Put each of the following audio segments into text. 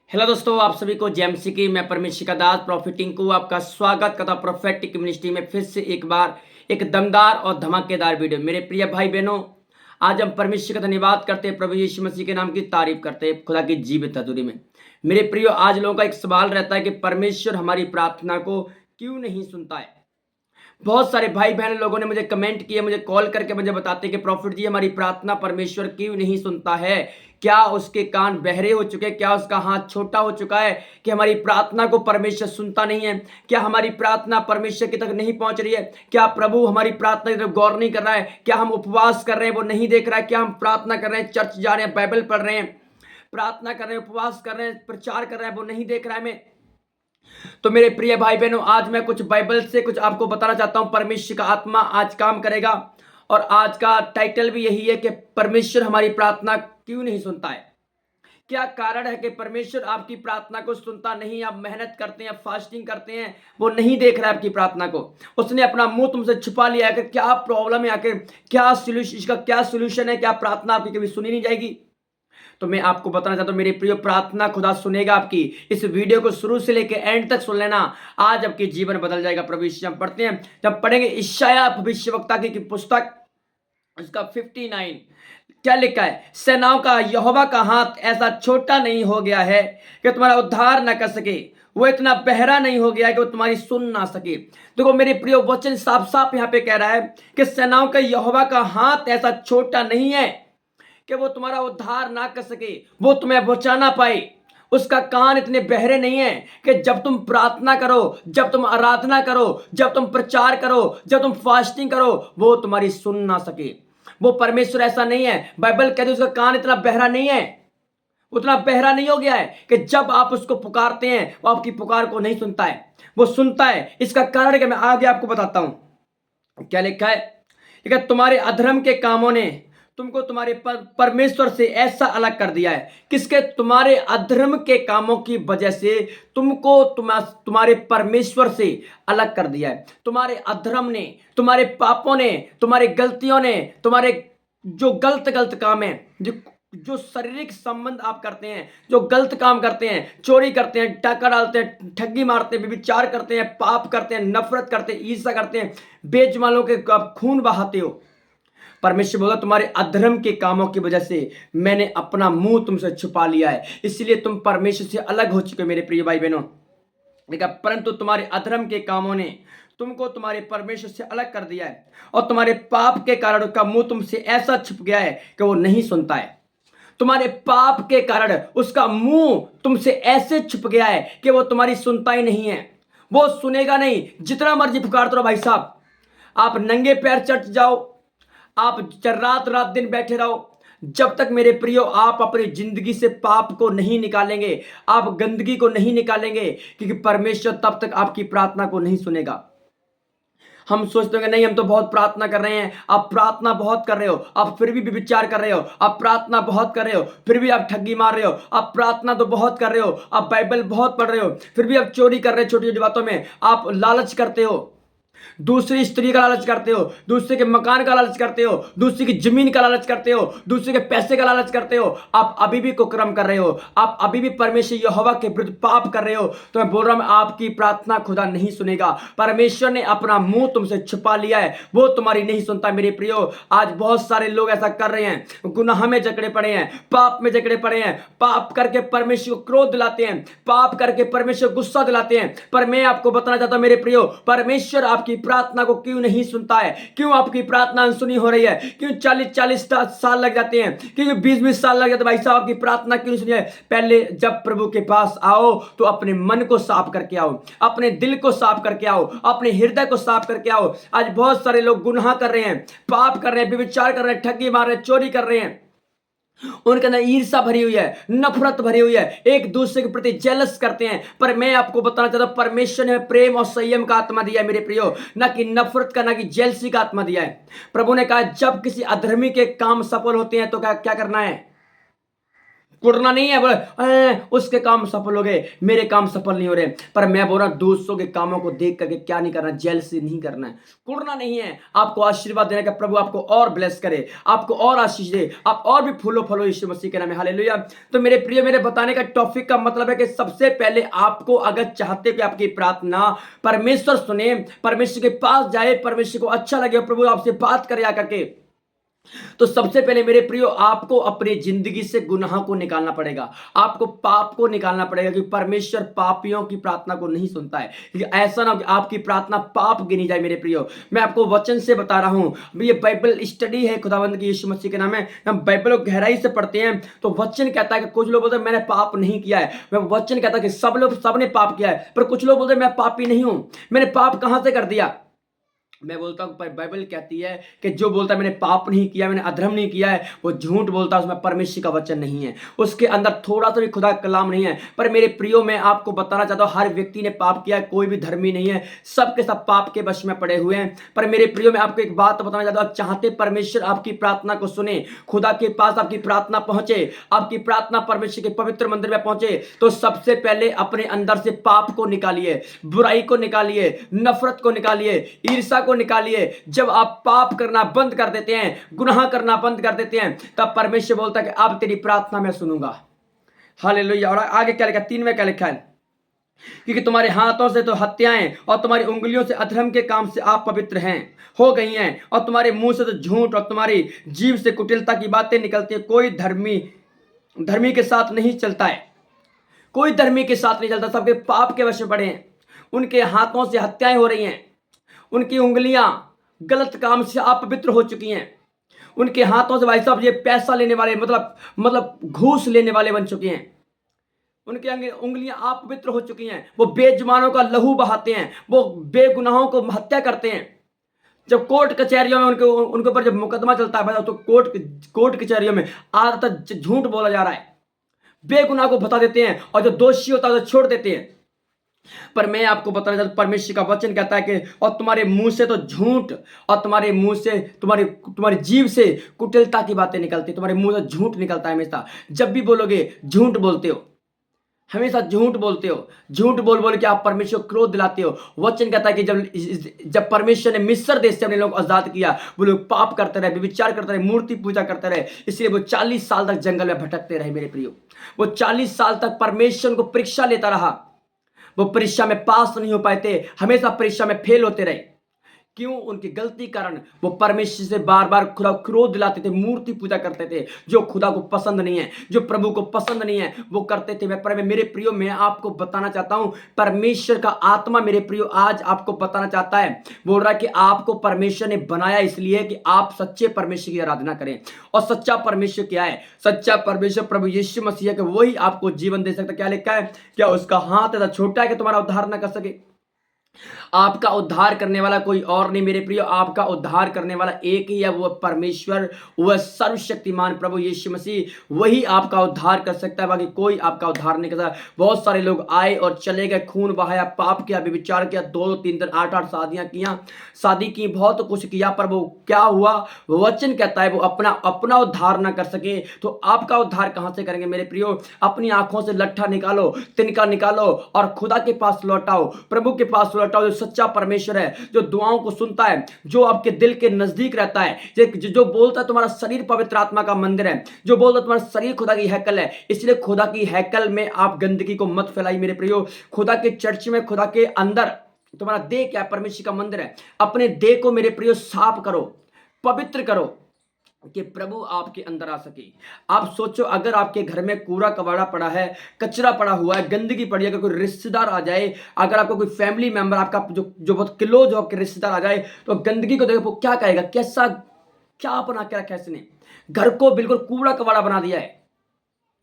Hello दोस्तों, आप सभी को जेएमसी की मैं परमेश का दास प्रॉफिटिंग को आपका स्वागत करता हूं। प्रोफेटिक मिनिस्ट्री में फिर से एक बार एक दमदार और धमाकेदार वीडियो। मेरे प्रिय भाई बहनों, आज हम परमेश्वर का धन्यवाद करते हैं, प्रभु यीशु मसीह के नाम की तारीफ करते हैं खुदा की जीवित हजूरी में। मेरे प्रियो, आज लोगों का एक सवाल रहता है कि परमेश्वर हमारी प्रार्थना को क्यों नहीं सुनता है। बहुत सारे भाई बहन लोगों ने मुझे कमेंट किए, मुझे कॉल करके मुझे बताते कि प्रॉफिट जी, हमारी प्रार्थना परमेश्वर क्यों नहीं सुनता है। क्या उसके कान बहरे हो चुके हैं? क्या उसका हाथ छोटा हो चुका है कि हमारी प्रार्थना को परमेश्वर सुनता नहीं है? क्या हमारी प्रार्थना परमेश्वर की तक नहीं पहुंच रही है? क्या प्रभु हमारी प्रार्थना की तरफ गौर नहीं कर रहा है? क्या हम उपवास कर रहे हैं, वो नहीं देख रहा है? क्या हम प्रार्थना कर रहे हैं, चर्च जा रहे हैं, बाइबल पढ़ रहे हैं, प्रार्थना कर रहे हैं, उपवास कर रहे हैं, प्रचार कर रहे हैं, वो नहीं देख रहा है हमें? तो मेरे प्रिय भाई बहनों, आज मैं कुछ बाइबल से कुछ आपको बताना चाहता हूं। परमेश्वर का आत्मा आज काम करेगा और आज का टाइटल भी यही है कि परमेश्वर हमारी प्रार्थना क्यों नहीं सुनता है। क्या कारण है कि परमेश्वर आपकी प्रार्थना को सुनता नहीं? आप मेहनत करते हैं, फास्टिंग करते हैं, वो नहीं देख रहा है आपकी प्रार्थना को। उसने अपना मुंह तुमसे छुपा लिया है कि क्या प्रॉब्लम है, आखिर क्या सोल्यूशन, इसका क्या सोल्यूशन है? क्या प्रार्थना आपकी कभी सुनी नहीं जाएगी? तो मैं आपको बताना चाहता हूं मेरे प्रिय, प्रार्थना खुदा सुनेगा आपकी। इस वीडियो को शुरू से लेकर एंड तक सुन लेना, आज आपकी जीवन बदल जाएगा। प्रभु यीशु, हम पढ़ते हैं, जब पढ़ेंगे यशायाह भविष्यवक्ता की पुस्तक, उसका 59 क्या लिखा है? सेनाओं का यहोवा का हाथ ऐसा छोटा नहीं हो गया है कि तुम्हारा उद्धार न कर सके, वो इतना बहरा नहीं हो गया है कि वो तुम्हारी सुन ना सके। देखो मेरे प्रिय, वचन साफ साफ यहाँ पे कह रहा है कि सेनाओं का यहोवा का हाथ ऐसा छोटा नहीं है कि वो तुम्हारा उद्धार ना कर सके, वो तुम्हें बचा ना पाए। उसका कान इतने बहरे नहीं है कि जब तुम प्रार्थना करो, जब तुम आराधना करो, जब तुम प्रचार करो, जब तुम फास्टिंग करो, वो तुम्हारी सुन ना सके। वो परमेश्वर ऐसा नहीं है। बाइबल कहती है उसका कान इतना बहरा नहीं है, उतना बहरा नहीं हो गया है कि जब आप उसको पुकारते हैं वो आपकी पुकार को नहीं सुनता है, वो सुनता है। इसका कारण क्या, मैं आगे आपको बताता हूं। क्या लिखा है? तुम्हारे अधर्म के कामों ने तुमको तुम्हारे परमेश्वर से ऐसा अलग कर दिया है। किसके? तुम्हारे अधर्म के कामों की वजह से तुमको तुम्हारे परमेश्वर से अलग कर दिया है। तुम्हारे अधर्म ने, तुम्हारे पापों ने, तुम्हारी गलतियों ने, तुम्हारे जो गलत गलत काम है, जो जो शारीरिक संबंध आप करते हैं, जो गलत काम करते हैं, चोरी करते हैं, डाका डालते हैं, ठगी मारते हैं, व्यभिचार करते हैं, पाप करते हैं, नफरत करते हैं, ईर्ष्या करते हैं, बेईमानों के आप खून बहाते हो। परमेश्वर बोला तुम्हारे अधर्म के कामों की वजह से मैंने अपना मुंह तुमसे छुपा लिया है, इसलिए तुम परमेश्वर से अलग हो चुके हो मेरे प्रिय भाई बहनों। देखा, परंतु तुम्हारे अधर्म के कामों ने तुमको तुम्हारे परमेश्वर से अलग कर दिया है और तुम्हारे पाप के कारण उसका मुंह तुमसे ऐसा छुप गया है कि वो नहीं सुनता है। तुम्हारे पाप के कारण उसका मुंह तुमसे ऐसे छुप गया है कि वो तुम्हारी सुनता ही नहीं है। वो सुनेगा नहीं, जितना मर्जी पुकारते रहो भाई साहब। आप नंगे पैर चढ़ जाओ, आप रात रात दिन बैठे रहो, जब तक मेरे प्रियो आप अपनी जिंदगी से पाप को नहीं निकालेंगे, आप गंदगी को नहीं निकालेंगे, क्योंकि परमेश्वर तब तक आपकी प्रार्थना को नहीं सुनेगा। हम सोचते हैं नहीं, हम तो बहुत प्रार्थना कर रहे हैं। आप प्रार्थना बहुत कर रहे हो, आप फिर भी विचार कर रहे हो। आप प्रार्थना बहुत कर रहे हो, फिर भी आप ठगी मार रहे हो। आप प्रार्थना तो बहुत कर रहे हो, आप बाइबल बहुत पढ़ रहे हो, फिर भी आप चोरी कर रहे हो। छोटी छोटी बातों में आप लालच करते हो, दूसरी स्त्री का लालच करते हो, दूसरे के मकान का लालच करते हो, दूसरे की जमीन का लालच करते हो, दूसरे के पैसे का लालच करते हो। आप अभी भी कुकर्म कर रहे हो, आप अभी भी परमेश्वर यहोवा के विरुद्ध पाप कर रहे हो। तो मैं बोल रहा हूं, आपकी प्रार्थना खुदा नहीं सुनेगा। परमेश्वर ने अपना मुंह तुमसे छुपा लिया है, वो तुम्हारी नहीं सुनता मेरे प्रियो। आज बहुत सारे लोग ऐसा कर रहे हैं, गुनाह में जकड़े पड़े हैं, पाप में जकड़े पड़े हैं, पाप करके परमेश्वर को क्रोध दिलाते हैं, पाप करके परमेश्वर गुस्सा दिलाते हैं। पर मैं आपको बताना चाहता हूं मेरे प्रियो, परमेश्वर आपकी प्रार्थना को क्यों नहीं सुनता है? क्यों आपकी प्रार्थना अनसुनी हो रही है? क्यों 40-40 साल लग जाते हैं? क्यों 20-20 साल लग जाते हैं? भाई साहब, आपकी प्रार्थना क्यों नहीं सुनी है? पहले जब प्रभु के पास आओ तो अपने मन को साफ करके आओ, अपने दिल को साफ करके आओ, अपने हृदय को साफ करके आओ। आज बहुत सारे लोग गुनाह कर रहे हैं, पाप कर रहे हैं, व्यभिचार कर रहे हैं, ठगी मार रहे हैं, चोरी कर रहे हैं। उनके अंदर ईर्ष्या भरी हुई है, नफरत भरी हुई है, एक दूसरे के प्रति जेलस करते हैं। पर मैं आपको बताना चाहता हूं, परमेश्वर ने प्रेम और संयम का आत्मा दिया है मेरे प्रियो, ना कि नफरत का, ना कि जेलसी का आत्मा दिया है। प्रभु ने कहा जब किसी अधर्मी के काम सफल होते हैं तो क्या क्या करना है? कुड़ना नहीं है, बोले उसके काम सफल हो गए, मेरे काम सफल नहीं हो रहे। पर मैं बोल रहा हूं दूसरों के कामों को देख करके क्या नहीं करना, जेलसी नहीं करना है, कुड़ना नहीं है। आपको आशीर्वाद देने का, प्रभु आपको और ब्लेस करे, आपको और आशीष दे, आप और भी फूलो फलो यीशु मसीह के नाम में। हालेलुया। तो मेरे प्रिय, मेरे बताने का टॉपिक का मतलब है कि सबसे पहले आपको अगर चाहते कि आपकी प्रार्थना परमेश्वर सुने, परमेश्वर के पास जाए, परमेश्वर को अच्छा लगे, प्रभु आपसे बात करे आकर के, तो सबसे पहले मेरे प्रियो आपको अपनी जिंदगी से गुनाह को निकालना पड़ेगा, आपको पाप को निकालना पड़ेगा, क्योंकि परमेश्वर पापियों की प्रार्थना को नहीं सुनता है। ऐसा ना हो कि आपकी प्रार्थना पाप गिनी जाए। मेरे प्रियो, मैं आपको वचन से बता रहा हूं, ये बाइबल स्टडी है खुदावंद की, यीशु मसीह के नाम है। हम बाइबल को गहराई से पढ़ते हैं तो वचन कहता है कि कुछ लोग बोलते हैं मैंने पाप नहीं किया है, मैं वचन कहता है कि सबने पाप किया है, पर कुछ लोग बोलते हैं मैं पापी नहीं हूं, मैंने पाप कहां से कर दिया। मैं बोलता हूं बाइबल कहती है कि जो बोलता है मैंने पाप नहीं किया, मैंने अधर्म नहीं किया है, वो झूठ बोलता है, उसमें परमेश्वर का वचन नहीं है, उसके अंदर थोड़ा सा भी खुदा का कलाम नहीं है। पर मेरे प्रियो, मैं आपको बताना चाहता हूं हर व्यक्ति ने पाप किया है, कोई भी धर्मी नहीं है, सबके सब पाप के वश में पड़े हुए हैं। पर मेरे प्रियो, मैं आपको एक बात बताना चाहता हूं, चाहते परमेश्वर आपकी प्रार्थना को सुने, खुदा के पास आपकी प्रार्थना पहुंचे, आपकी प्रार्थना परमेश्वर के पवित्र मंदिर में पहुंचे, तो सबसे पहले अपने अंदर से पाप को निकालिए, बुराई को निकालिए, नफरत को निकालिए, ईर्ष्या को निकालिए। जब आप पाप करना बंद कर देते हैं, गुनाह करना बंद कर देते हैं, तब परमेश्वर बोलता है कि अब तेरी प्रार्थना मैं सुनूंगा। हालेलुया। और आगे क्या लिखा, 3 में क्या लिखा है, क्योंकि तुम्हारे हाथों से तो हत्याएं और तुम्हारी उंगलियों से अधर्म के काम से आप पवित्र हैं हो गई हैं, और तुम्हारे मुंह से तो झूठ और तुम्हारी जीभ से कुटिलता की बातें निकलती है। कोई धर्मी के साथ नहीं चलता है, कोई धर्मी के साथ नहीं चलता, सबके पाप के वश में पड़े हैं, उनके हाथों से हत्याएं हो रही हैं, उनकी उंगलियां गलत काम से अपवित्र हो चुकी हैं, उनके हाथों से भाई साहब ये पैसा लेने वाले, मतलब घूस लेने वाले बन चुके हैं, उनकी उंगलियां अपवित्र हो चुकी हैं, वो बेजुबानों का लहू बहाते हैं, वो बेगुनाहों को हत्या करते हैं। जब कोर्ट कचहरियों में उनके ऊपर जब मुकदमा चलता है तो कोर्ट कचहरियों में आदत झूठ बोला जा रहा है, बेगुनाह को बता देते हैं, और जो दोषी होता है तो छोड़ देते हैं। पर मैं आपको बताना चाहता हूं, परमेश्वर का वचन कहता है कि और तुम्हारे मुंह से तो झूठ, और तुम्हारे मुंह से तुम्हारी जीभ से कुटिलता की बातें निकलती, तुम्हारे मुंह से झूठ निकलता है हमेशा। जब भी बोलोगे झूठ बोलते हो, हमेशा झूठ बोलते हो, झूठ बोल बोल के आप परमेश्वर को क्रोध दिलाते हो। वचन कहता है कि जब परमेश्वर ने मिस्र देश से अपने लोग आजाद किया, वो लोग पाप करते रहे, विचार करते रहे, मूर्ति पूजा करते रहे, इसलिए वो 40 साल तक जंगल में भटकते रहे। मेरे प्रियो, वो 40 साल तक परमेश्वर को परीक्षा लेता रहा, वो परीक्षा में पास नहीं हो पाए थे, हमेशा परीक्षा में फेल होते रहे। क्यों? उनकी गलती कारण वो परमेश्वर से बार बार खुदा क्रोध दिलाते थे, मूर्ति पूजा करते थे, जो खुदा को पसंद नहीं है, जो प्रभु को पसंद नहीं है, वो करते थे। मेरे प्रियो, मैं आपको बताना चाहता हूं, परमेश्वर का आत्मा मेरे प्रियो आज आपको बताना चाहता है, बोल रहा है कि आपको परमेश्वर ने बनाया इसलिए कि आप सच्चे परमेश्वर की आराधना करें। और सच्चा परमेश्वर क्या है? सच्चा परमेश्वर प्रभु यीशु मसीह है, कि वही आपको जीवन दे सकता है। क्या लिखा है? क्या उसका हाथ ऐसा छोटा है कि तुम्हारा उद्धार ना कर सके? आपका उद्धार करने वाला कोई और नहीं मेरे प्रियो, आपका उद्धार करने वाला एक ही है, वो परमेश्वर, वह सर्वशक्तिमान प्रभु यीशु मसीह, वही आपका उद्धार कर सकता है, बाकी कोई आपका उद्धार नहीं कर सकता। बहुत सारे लोग आए और चले गए, खून बहाया, पाप किया, व्यभिचार किया, 2-3 8-8 शादियां किया, शादी की, बहुत कुछ किया, पर वो क्या हुआ? वचन कहता है वो अपना उद्धार ना कर सके, तो आपका उद्धार कहां से करेंगे मेरे प्रियो? अपनी आंखों से लट्ठा निकालो, तिनका निकालो, और खुदा के पास लौटाओ, प्रभु के पास लौटाओ, जो सच्चा परमेश्वर है, जो दुआओं को सुनता है, जो आपके दिल के नजदीक रहता है, जो बोलता है तुम्हारा शरीर पवित्र आत्मा का मंदिर है, जो बोलता है तुम्हारा शरीर खुदा की हैकल है। इसलिए खुदा की हैकल में आप गंदगी को मत फैलाई मेरे प्रियो। खुदा के चर्च में, खुदा के अंदर तुम्हारा देह क्या है? परमेश्वर का मंदिर है। अपने देह को मेरे प्रियो साफ करो, पवित्र करो, कि प्रभु आपके अंदर आ सके। आप सोचो, अगर आपके घर में कूड़ा कबाड़ा पड़ा है, कचरा पड़ा हुआ है, गंदगी पड़ी है, अगर कोई रिश्तेदार आ जाए, अगर आपका कोई फैमिली मेंबर, आपका जो बहुत क्लोज हो, आपके रिश्तेदार आ जाए, तो गंदगी को देखो वो क्या कहेगा? क्या बना के रखा है इसने? घर को बिल्कुल कूड़ा कबाड़ा बना दिया है,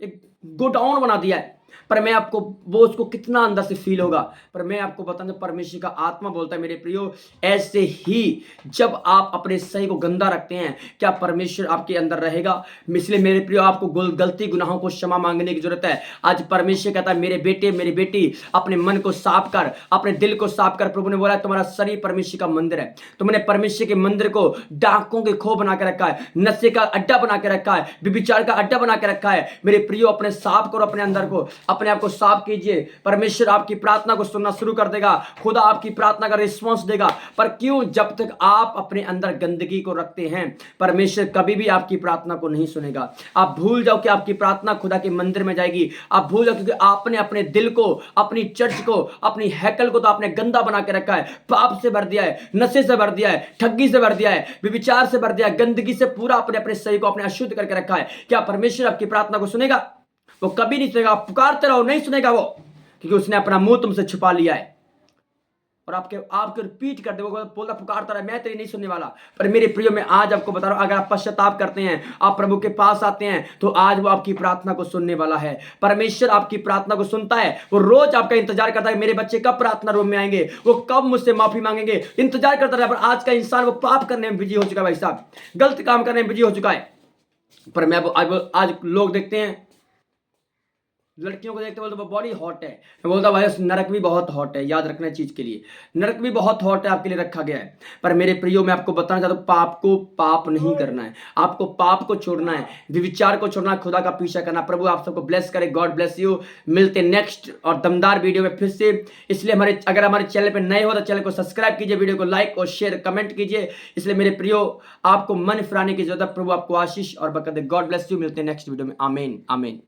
एक गोडाउन बना दिया है। पर मैं आपको वो उसको कितना अंदर से फील होगा, पर मैं आपको बताऊं परमेश्वर का आत्मा बोलता है मेरे प्रियो, ऐसे ही जब आप अपने सही को गंदा रखते हैं क्या परमेश्वर आपके अंदर रहेगा। इसलिए मेरे प्रियो आपको गलती गुनाहों को क्षमा मांगने की जरूरत है। आज परमेश्वर कहता है मेरे बेटे मेरी बेटी अपने मन को साफ कर, अपने दिल को साफ कर। प्रभु ने बोला तुम्हारा शरीर परमेश्वर का मंदिर है। तुमने परमेश्वर के मंदिर को डाकुओं के खो बना के रखा है, नशे का अड्डा बना के रखा है, व्यभिचार का अड्डा बना के रखा है। मेरे प्रियो अपने साफ करो, अपने अंदर को अपने आप को साफ कीजिए। परमेश्वर आपकी प्रार्थना को सुनना शुरू कर देगा, खुदा आपकी प्रार्थना का रिस्पॉन्स देगा। पर क्यों? जब तक आप अपने अंदर गंदगी को रखते हैं परमेश्वर कभी भी आपकी प्रार्थना को नहीं सुनेगा। आप भूल जाओ कि आपकी प्रार्थना खुदा के मंदिर में जाएगी। आप भूल जाओ क्योंकि आपने अपने दिल को, अपनी चर्च को, अपनी हैकल को तो आपने गंदा बना के रखा है, पाप से भर दिया है, नशे से भर दिया है, ठगी से भर दिया है, व्यभिचार से भर दिया है, गंदगी से पूरा अपने अपने शरीर को अपने अशुद्ध करके रखा है। क्या परमेश्वर आपकी प्रार्थना को सुनेगा? वो कभी नहीं सुनेगा। आप पुकारते रहो, नहीं सुनेगा वो, क्योंकि उसने अपना मुंह तुमसे छुपा लिया है और आपके रिपीट कर दे। वो बोलता पुकारता रहा, मैं तेरी नहीं सुनने वाला। पर मेरे प्रियो मैं आज आपको बता रहा हूं, अगर आप पश्चाताप करते हैं, आप प्रभु के पास आते हैं, तो आज वो आपकी प्रार्थना को सुनने वाला है। परमेश्वर आपकी प्रार्थना को सुनता है। वो रोज आपका इंतजार करता है, मेरे बच्चे कब प्रार्थना रूम में आएंगे, वो कब मुझसे माफी मांगेंगे, इंतजार करता रहा। पर आज का इंसान वो पाप करने में बिजी हो चुका है, भाई साहब गलत काम करने में बिजी हो चुका है। पर मैं आज लोग देखते हैं, लड़कियों को देखते बोलते वो बॉडी हॉट है, मैं बोलता भाई नरक भी बहुत हॉट है। याद रखना चीज के लिए, नरक भी बहुत हॉट है, आपके लिए रखा गया है। पर मेरे प्रियो मैं आपको बताना चाहता हूं, पाप को पाप नहीं करना है, आपको पाप को छोड़ना है, विचार को छोड़ना, खुदा का पीछा करना। प्रभु आप सबको ब्लेस करे, गॉड ब्लेस यू। मिलते नेक्स्ट और दमदार वीडियो में फिर से। इसलिए अगर हमारे चैनल पर नए हो तो चैनल को सब्सक्राइब कीजिए, वीडियो को लाइक और शेयर कमेंट कीजिए। इसलिए मेरे प्रियो आपको मन फिराने की जरूरत है। प्रभु आपको आशीष और बरकत दे। God bless you. मिलते हैं नेक्स्ट वीडियो में। आमीन आमीन।